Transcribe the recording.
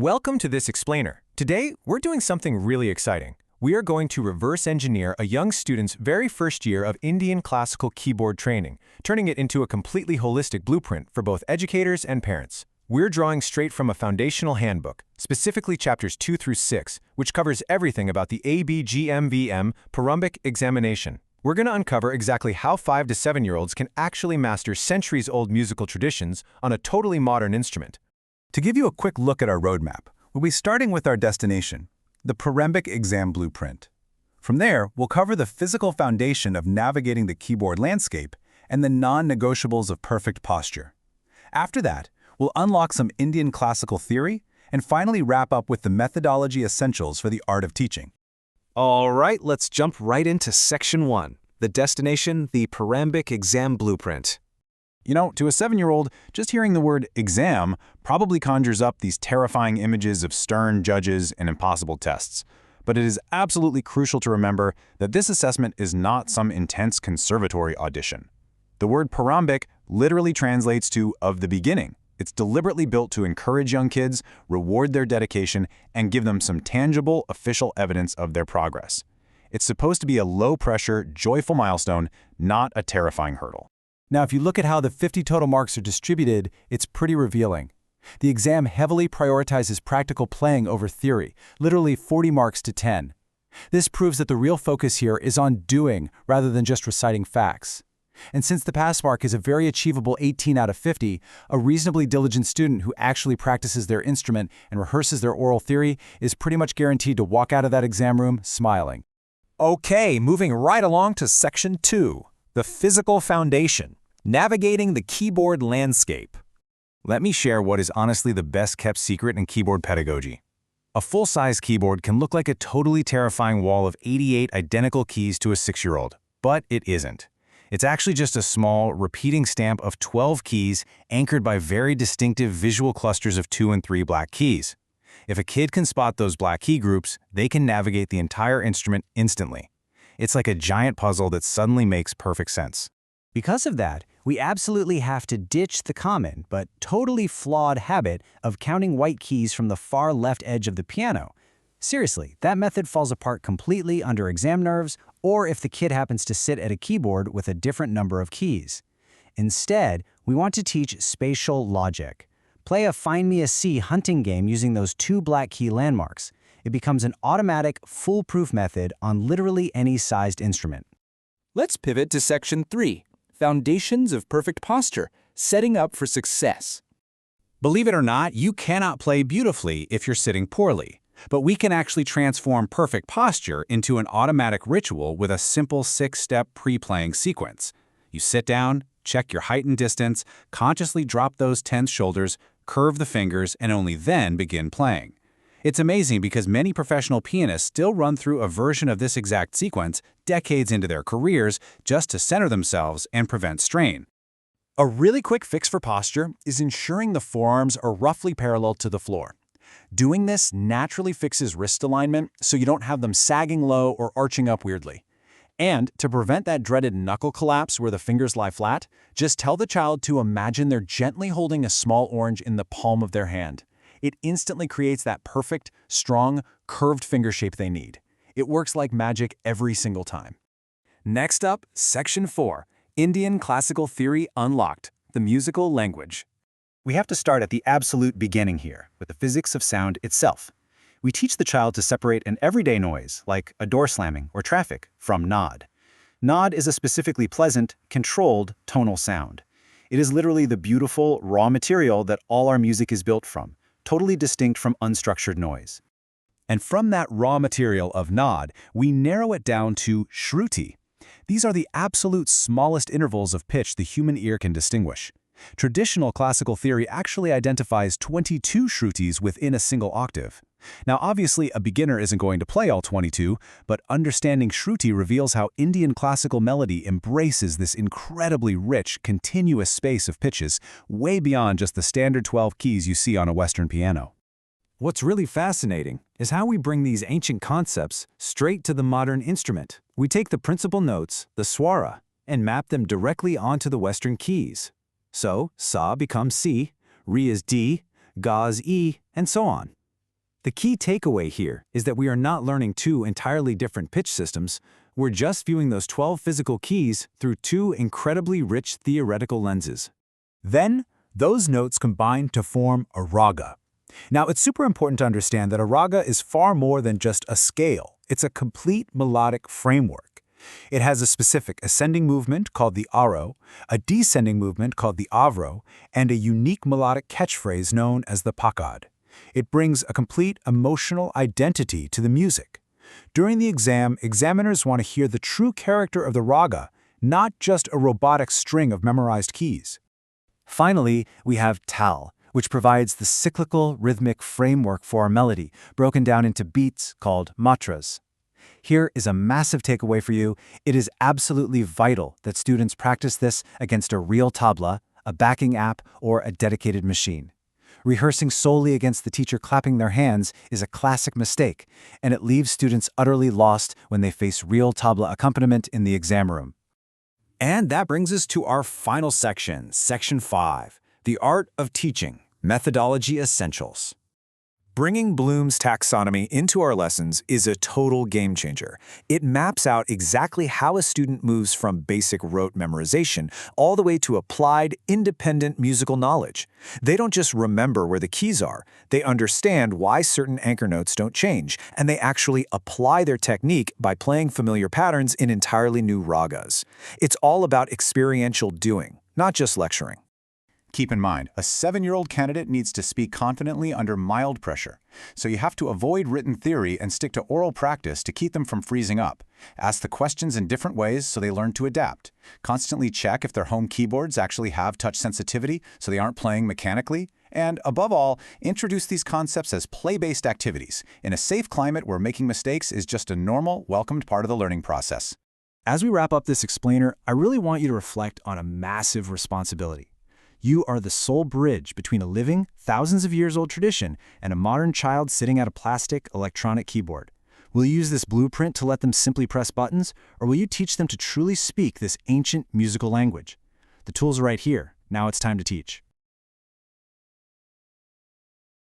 Welcome to this explainer. Today, we're doing something really exciting. We are going to reverse engineer a young student's very first year of Indian classical keyboard training, turning it into a completely holistic blueprint for both educators and parents. We're drawing straight from a foundational handbook, specifically chapters 2 through 6, which covers everything about the ABGMVM Prarambhik examination. We're going to uncover exactly how 5 to 7-year-olds can actually master centuries-old musical traditions on a totally modern instrument. To give you a quick look at our roadmap, we'll be starting with our destination, the Prarambhik exam blueprint. From there, we'll cover the physical foundation of navigating the keyboard landscape and the non-negotiables of perfect posture. After that, we'll unlock some Indian classical theory and finally wrap up with the methodology essentials for the art of teaching. All right, let's jump right into Section 1, the destination, the Prarambhik exam blueprint. You know, to a 7-year-old, just hearing the word exam probably conjures up these terrifying images of stern judges and impossible tests. But it is absolutely crucial to remember that this assessment is not some intense conservatory audition. The word Prarambhik literally translates to of the beginning. It's deliberately built to encourage young kids, reward their dedication, and give them some tangible, official evidence of their progress. It's supposed to be a low-pressure, joyful milestone, not a terrifying hurdle. Now, if you look at how the 50 total marks are distributed, it's pretty revealing. The exam heavily prioritizes practical playing over theory, literally 40 marks to 10. This proves that the real focus here is on doing rather than just reciting facts. And since the pass mark is a very achievable 18 out of 50, a reasonably diligent student who actually practices their instrument and rehearses their oral theory is pretty much guaranteed to walk out of that exam room smiling. Okay, moving right along to Section 2, the physical foundation. Navigating the keyboard landscape. Let me share what is honestly the best-kept secret in keyboard pedagogy. A full-size keyboard can look like a totally terrifying wall of 88 identical keys to a 6-year-old, but it isn't. It's actually just a small, repeating stamp of 12 keys anchored by very distinctive visual clusters of 2 and 3 black keys. If a kid can spot those black key groups, they can navigate the entire instrument instantly. It's like a giant puzzle that suddenly makes perfect sense. Because of that, we absolutely have to ditch the common but totally flawed habit of counting white keys from the far left edge of the piano. Seriously, that method falls apart completely under exam nerves or if the kid happens to sit at a keyboard with a different number of keys. Instead, we want to teach spatial logic. Play a Find Me a C hunting game using those 2 black key landmarks. It becomes an automatic, foolproof method on literally any sized instrument. Let's pivot to Section 3. Foundations of perfect posture, setting up for success. Believe it or not, you cannot play beautifully if you're sitting poorly. But we can actually transform perfect posture into an automatic ritual with a simple 6-step pre-playing sequence. You sit down, check your height and distance, consciously drop those tense shoulders, curve the fingers, and only then begin playing. It's amazing because many professional pianists still run through a version of this exact sequence decades into their careers just to center themselves and prevent strain. A really quick fix for posture is ensuring the forearms are roughly parallel to the floor. Doing this naturally fixes wrist alignment so you don't have them sagging low or arching up weirdly. And to prevent that dreaded knuckle collapse where the fingers lie flat, just tell the child to imagine they're gently holding a small orange in the palm of their hand. It instantly creates that perfect, strong, curved finger shape they need. It works like magic every single time. Next up, Section 4, Indian Classical Theory Unlocked, the Musical Language. We have to start at the absolute beginning here, with the physics of sound itself. We teach the child to separate an everyday noise, like a door slamming or traffic, from nod. Nod is a specifically pleasant, controlled, tonal sound. It is literally the beautiful, raw material that all our music is built from, totally distinct from unstructured noise. And from that raw material of nod, we narrow it down to shruti. These are the absolute smallest intervals of pitch the human ear can distinguish. Traditional classical theory actually identifies 22 shrutis within a single octave. Now, obviously, a beginner isn't going to play all 22, but understanding shruti reveals how Indian classical melody embraces this incredibly rich, continuous space of pitches, way beyond just the standard 12 keys you see on a Western piano. What's really fascinating is how we bring these ancient concepts straight to the modern instrument. We take the principal notes, the swara, and map them directly onto the Western keys. So, sa becomes C, re is D, ga is E, and so on. The key takeaway here is that we are not learning two entirely different pitch systems. We're just viewing those 12 physical keys through two incredibly rich theoretical lenses. Then, those notes combine to form a raga. Now, it's super important to understand that a raga is far more than just a scale. It's a complete melodic framework. It has a specific ascending movement called the aro, a descending movement called the avro, and a unique melodic catchphrase known as the pakad. It brings a complete emotional identity to the music. During the exam, examiners want to hear the true character of the raga, not just a robotic string of memorized keys. Finally, we have tal, which provides the cyclical rhythmic framework for our melody, broken down into beats called matras. Here is a massive takeaway for you. It is absolutely vital that students practice this against a real tabla, a backing app, or a dedicated machine. Rehearsing solely against the teacher clapping their hands is a classic mistake, and it leaves students utterly lost when they face real tabla accompaniment in the exam room. And that brings us to our final section, Section 5, The Art of Teaching, Methodology Essentials. Bringing Bloom's taxonomy into our lessons is a total game changer. It maps out exactly how a student moves from basic rote memorization all the way to applied, independent musical knowledge. They don't just remember where the keys are, they understand why certain anchor notes don't change, and they actually apply their technique by playing familiar patterns in entirely new ragas. It's all about experiential doing, not just lecturing. Keep in mind, a 7-year-old candidate needs to speak confidently under mild pressure, so you have to avoid written theory and stick to oral practice to keep them from freezing up. Ask the questions in different ways so they learn to adapt. Constantly check if their home keyboards actually have touch sensitivity so they aren't playing mechanically. And above all, introduce these concepts as play-based activities in a safe climate where making mistakes is just a normal, welcomed part of the learning process. As we wrap up this explainer, I really want you to reflect on a massive responsibility. You are the sole bridge between a living, thousands of years old tradition and a modern child sitting at a plastic, electronic keyboard. Will you use this blueprint to let them simply press buttons, or will you teach them to truly speak this ancient musical language? The tools are right here. Now it's time to teach.